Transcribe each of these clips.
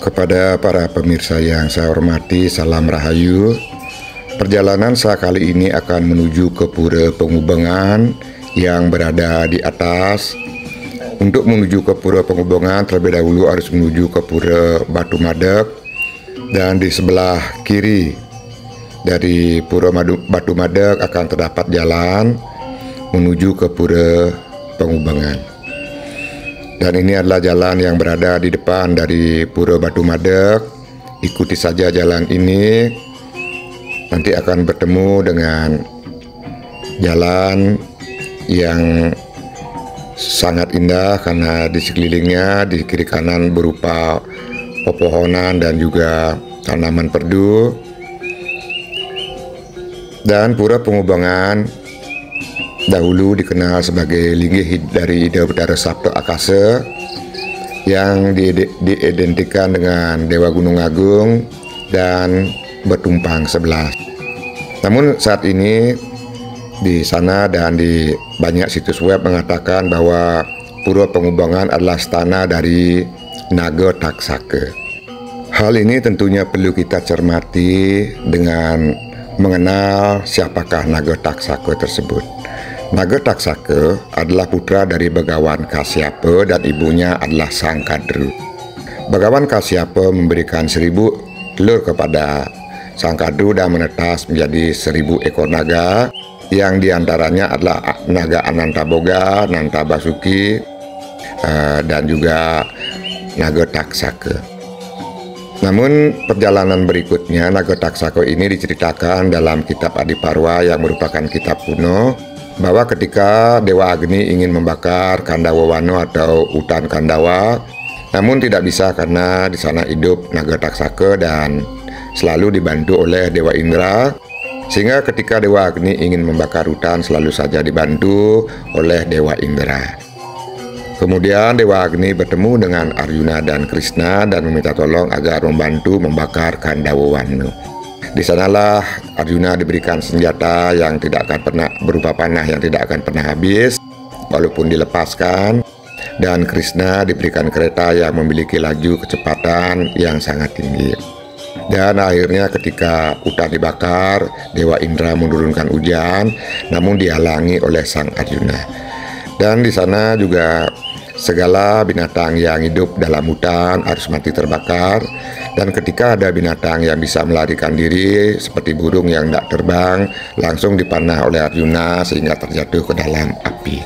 Kepada para pemirsa yang saya hormati, salam rahayu. Perjalanan saya kali ini akan menuju ke Pura Pengubengan yang berada di atas. Untuk menuju ke Pura Pengubengan terlebih dahulu harus menuju ke Pura Batu Madeg, dan di sebelah kiri dari Pura Batu Madeg akan terdapat jalan menuju ke Pura Pengubengan. Dan ini adalah jalan yang berada di depan dari Pura Batu Madeg. Ikuti saja jalan ini, nanti akan bertemu dengan jalan yang sangat indah karena di sekelilingnya di kiri kanan berupa pepohonan dan juga tanaman perdu. Dan Pura Pengubengan dahulu dikenal sebagai linggih dari Ida Betara Sabto Akase yang diidentikan dengan Dewa Gunung Agung dan Betumpang 11. Namun saat ini di sana dan di banyak situs web mengatakan bahwa Pura Pengubengan adalah stana dari Naga Taksaka. Hal ini tentunya perlu kita cermati dengan mengenal siapakah Naga Taksaka tersebut. Naga Taksaka adalah putra dari Begawan Kasyapa dan ibunya adalah Sang Kadru. Begawan Kasyapa memberikan 1000 telur kepada Sang Kadru dan menetas menjadi 1000 ekor naga, yang diantaranya adalah naga Anantaboga, Nantabasuki, dan juga Naga Taksaka. Namun perjalanan berikutnya Naga Taksaka ini diceritakan dalam kitab Adiparwa yang merupakan kitab kuno, bahwa ketika Dewa Agni ingin membakar Kandawa Wano atau hutan Kandawa, namun tidak bisa karena di sana hidup Naga Taksaka dan selalu dibantu oleh Dewa Indra, sehingga ketika Dewa Agni ingin membakar hutan selalu saja dibantu oleh Dewa Indra. Kemudian Dewa Agni bertemu dengan Arjuna dan Krishna dan meminta tolong agar membantu membakar Kandawa Wano. Di sanalah Arjuna diberikan senjata yang tidak akan pernah berupa panah yang tidak akan pernah habis walaupun dilepaskan, dan Krishna diberikan kereta yang memiliki laju kecepatan yang sangat tinggi. Dan akhirnya ketika hutan dibakar, Dewa Indra menurunkan hujan, namun dihalangi oleh Sang Arjuna. Dan di sana juga segala binatang yang hidup dalam hutan harus mati terbakar. Dan ketika ada binatang yang bisa melarikan diri seperti burung yang tidak terbang, langsung dipanah oleh Arjuna sehingga terjatuh ke dalam api.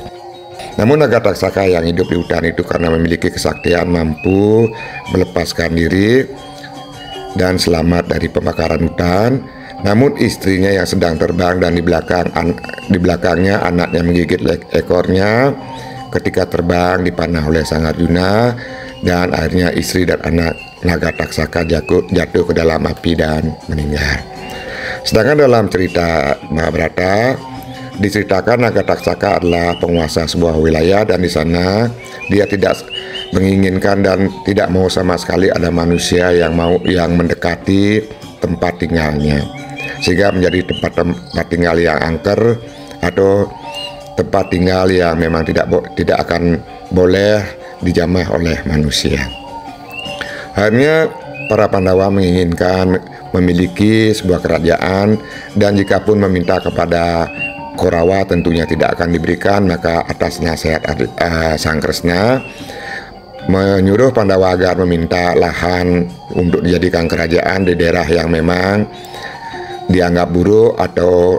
Namun Naga Taksaka yang hidup di hutan itu karena memiliki kesaktian mampu melepaskan diri dan selamat dari pembakaran hutan. Namun istrinya yang sedang terbang dan di belakangnya anaknya menggigit ekornya, ketika terbang dipanah oleh Sang Arjuna, dan akhirnya istri dan anak Naga Taksaka jatuh ke dalam api dan meninggal. Sedangkan dalam cerita Mahabharata diceritakan Naga Taksaka adalah penguasa sebuah wilayah, dan di sana dia tidak menginginkan dan tidak mau sama sekali ada manusia yang mendekati tempat tinggalnya, sehingga menjadi tempat tinggal yang angker atau tempat tinggal yang memang tidak akan boleh dijamah oleh manusia. Akhirnya para Pandawa menginginkan memiliki sebuah kerajaan, dan jikapun meminta kepada Korawa tentunya tidak akan diberikan. Maka atas nasihat Sang Kresna menyuruh Pandawa agar meminta lahan untuk dijadikan kerajaan di daerah yang memang dianggap buruk atau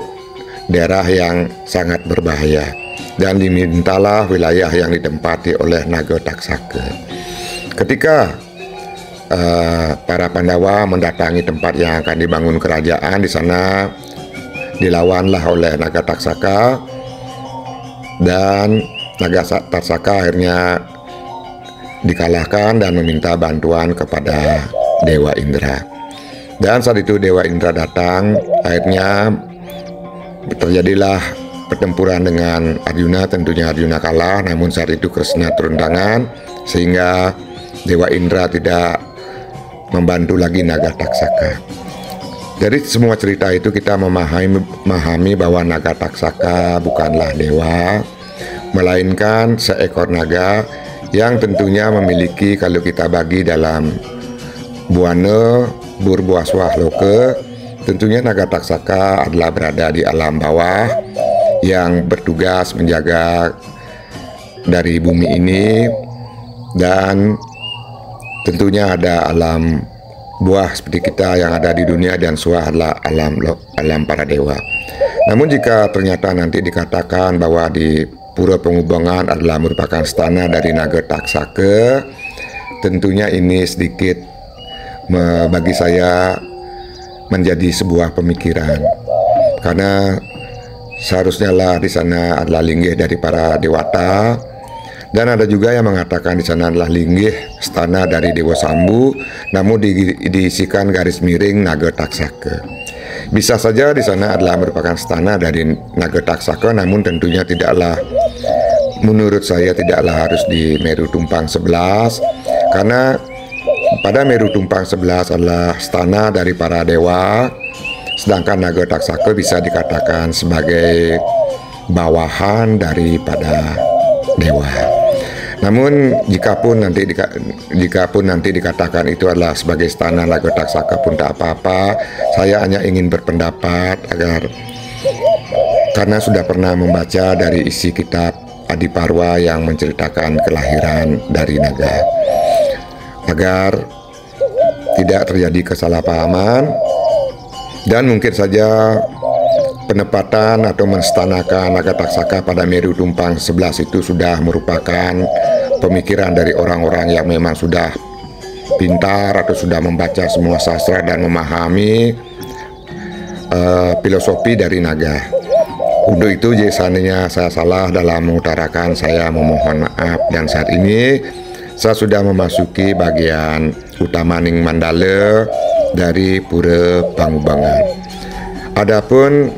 daerah yang sangat berbahaya, dan dimintalah wilayah yang ditempati oleh Naga Taksaka. Ketika para Pandawa mendatangi tempat yang akan dibangun kerajaan, di sana dilawanlah oleh Naga Taksaka, dan Naga Taksaka akhirnya dikalahkan dan meminta bantuan kepada Dewa Indra. Dan saat itu Dewa Indra datang, akhirnya terjadilah pertempuran dengan Arjuna. Tentunya Arjuna kalah, namun saat itu Kresna turun tangan sehingga Dewa Indra tidak membantu lagi Naga Taksaka. Dari semua cerita itu kita memahami bahwa Naga Taksaka bukanlah dewa, melainkan seekor naga yang tentunya memiliki, kalau kita bagi dalam Buana Burbuaswah Loke. Tentunya naga taksaka adalah berada di alam bawah yang bertugas menjaga dari bumi ini, dan tentunya ada alam buah seperti kita yang ada di dunia, dan Swah adalah alam para dewa. Namun jika ternyata nanti dikatakan bahwa di Pura Penghubungan adalah merupakan stana dari naga taksaka, tentunya ini sedikit bagi saya menjadi sebuah pemikiran, karena seharusnya lah di sana adalah linggih dari para dewata, dan ada juga yang mengatakan di sana adalah linggih stana dari Dewa Sambu, namun diisikan garis miring naga taksaka. Bisa saja di sana adalah merupakan stana dari naga taksaka, namun tentunya tidaklah, menurut saya tidaklah harus di Meru Tumpang 11, karena pada Meru Tumpang 11 adalah stana dari para dewa, sedangkan naga taksaka bisa dikatakan sebagai bawahan daripada dewa. Namun jikapun nanti dikatakan itu adalah sebagai stana naga taksaka pun tak apa-apa. Saya hanya ingin berpendapat karena sudah pernah membaca dari isi kitab Adiparwa yang menceritakan kelahiran dari naga, agar tidak terjadi kesalahpahaman, dan mungkin saja penempatan atau menstanakan naga taksaka pada Meru Tumpang 11 itu sudah merupakan pemikiran dari orang-orang yang memang sudah pintar atau sudah membaca semua sastra dan memahami filosofi dari naga. Untuk itu jika seandainya saya salah dalam mengutarakan, saya memohon maaf, dan saat ini saya sudah memasuki bagian utamaning mandala dari Pura Penghubungan. Adapun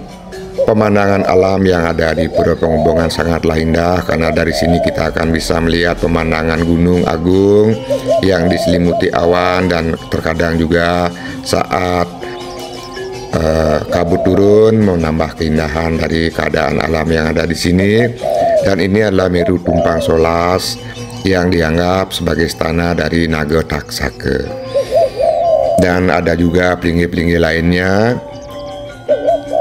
pemandangan alam yang ada di Pura Penghubungan sangatlah indah, karena dari sini kita akan bisa melihat pemandangan Gunung Agung yang diselimuti awan, dan terkadang juga saat kabut turun menambah keindahan dari keadaan alam yang ada di sini. Dan ini adalah Meru Tumpang 11 yang dianggap sebagai stana dari naga taksaka, dan ada juga pelinggih-pelinggih lainnya,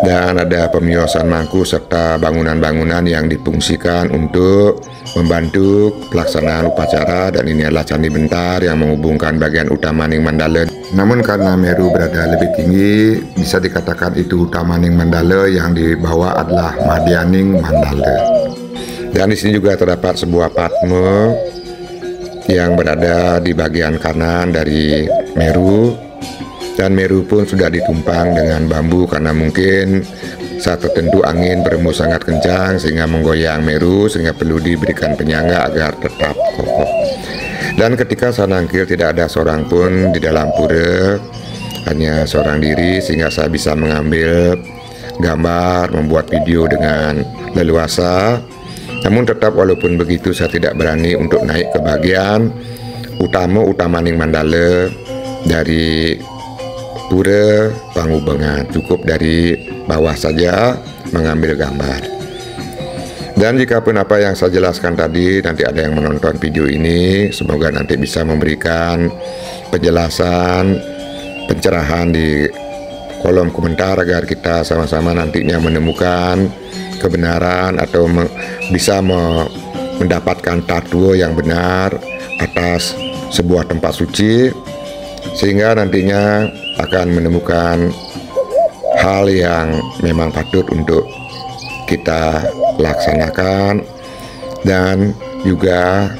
dan ada pemiosan mangku serta bangunan-bangunan yang difungsikan untuk membantu pelaksanaan upacara. Dan ini adalah Candi Bentar yang menghubungkan bagian utamaning mandala. Namun karena Meru berada lebih tinggi, bisa dikatakan itu utamaning mandala, yang di bawah adalah Madyaning Mandala. Dan di sini juga terdapat sebuah padma yang berada di bagian kanan dari Meru, dan Meru pun sudah ditumpang dengan bambu karena mungkin saat tertentu angin berembus sangat kencang sehingga menggoyang Meru, sehingga perlu diberikan penyangga agar tetap kokoh. Dan ketika saya nangkir tidak ada seorang pun di dalam pura, hanya seorang diri, sehingga saya bisa mengambil gambar, membuat video dengan leluasa. Namun tetap walaupun begitu saya tidak berani untuk naik ke bagian utamaning mandala dari Pura Penghubungan. Cukup dari bawah saja mengambil gambar. Dan jika pun apa yang saya jelaskan tadi nanti ada yang menonton video ini, semoga nanti bisa memberikan penjelasan, pencerahan di kolom komentar agar kita sama-sama nantinya menemukan kebenaran atau bisa mendapatkan tatwa yang benar atas sebuah tempat suci, sehingga nantinya akan menemukan hal yang memang patut untuk kita laksanakan. Dan juga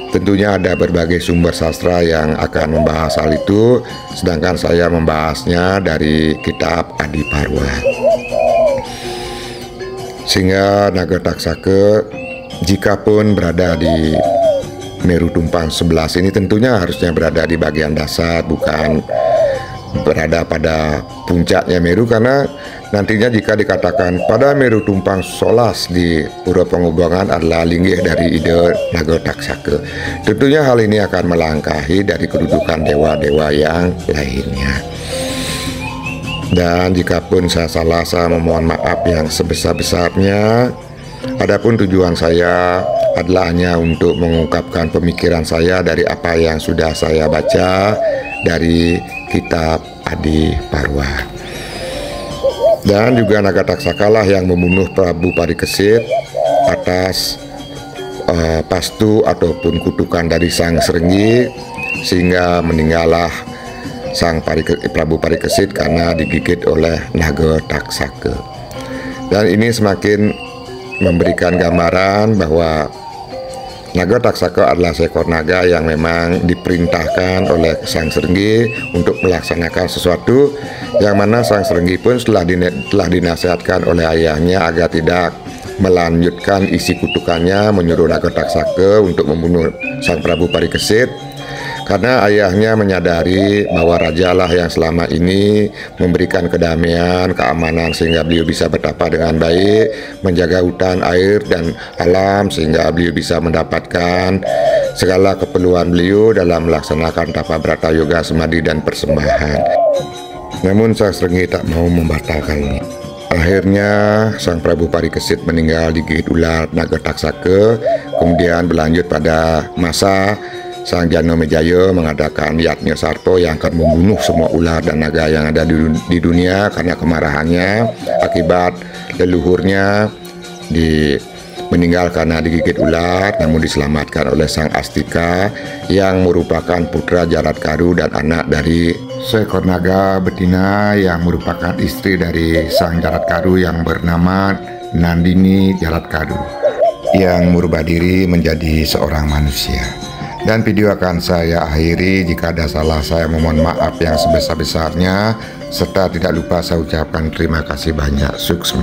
tentunya ada berbagai sumber sastra yang akan membahas hal itu, sedangkan saya membahasnya dari kitab Adiparwa. Sehingga naga taksaka jikapun berada di Meru Tumpang 11 ini tentunya harusnya berada di bagian dasar, bukan berada pada puncaknya Meru, karena nantinya jika dikatakan pada Meru Tumpang 11 di Pura Penghubungan adalah linggih dari ide naga taksaka, tentunya hal ini akan melangkahi dari kedudukan dewa-dewa yang lainnya. Dan jikapun saya salah, saya memohon maaf yang sebesar-besarnya. Adapun tujuan saya adalah hanya untuk mengungkapkan pemikiran saya dari apa yang sudah saya baca dari kitab Adi Parwa. Dan juga naga taksaka lah yang membunuh Prabu Parikesit atas pastu ataupun kutukan dari Sang Srenggi, sehingga meninggallah Prabu Parikesit karena digigit oleh naga taksaka. Dan ini semakin memberikan gambaran bahwa naga taksaka adalah seekor naga yang memang diperintahkan oleh Sang Srenggi untuk melaksanakan sesuatu, yang mana Sang Srenggi pun telah dinasihatkan oleh ayahnya agar tidak melanjutkan isi kutukannya, menyuruh naga taksaka untuk membunuh Sang Prabu Parikesit, karena ayahnya menyadari bahwa rajalah yang selama ini memberikan kedamaian, keamanan, sehingga beliau bisa bertapa dengan baik, menjaga hutan, air, dan alam, sehingga beliau bisa mendapatkan segala keperluan beliau dalam melaksanakan tapa brata yoga, semadi, dan persembahan. Namun Sang Srenggi tak mau membatalkannya. Akhirnya Sang Prabu Parikesit meninggal digigit ular naga taksaka. Kemudian berlanjut pada masa Sang Janomejaya mengadakan Yatnya Sarto yang akan membunuh semua ular dan naga yang ada di dunia karena kemarahannya akibat leluhurnya meninggal karena digigit ular, namun diselamatkan oleh Sang Astika yang merupakan putra Jaradkaru dan anak dari seekor naga betina yang merupakan istri dari Sang Jaradkaru yang bernama Nandini Jaradkaru, yang merubah diri menjadi seorang manusia. Dan video akan saya akhiri. Jika ada salah, saya memohon maaf yang sebesar-besarnya, serta tidak lupa saya ucapkan terima kasih banyak. Sukses.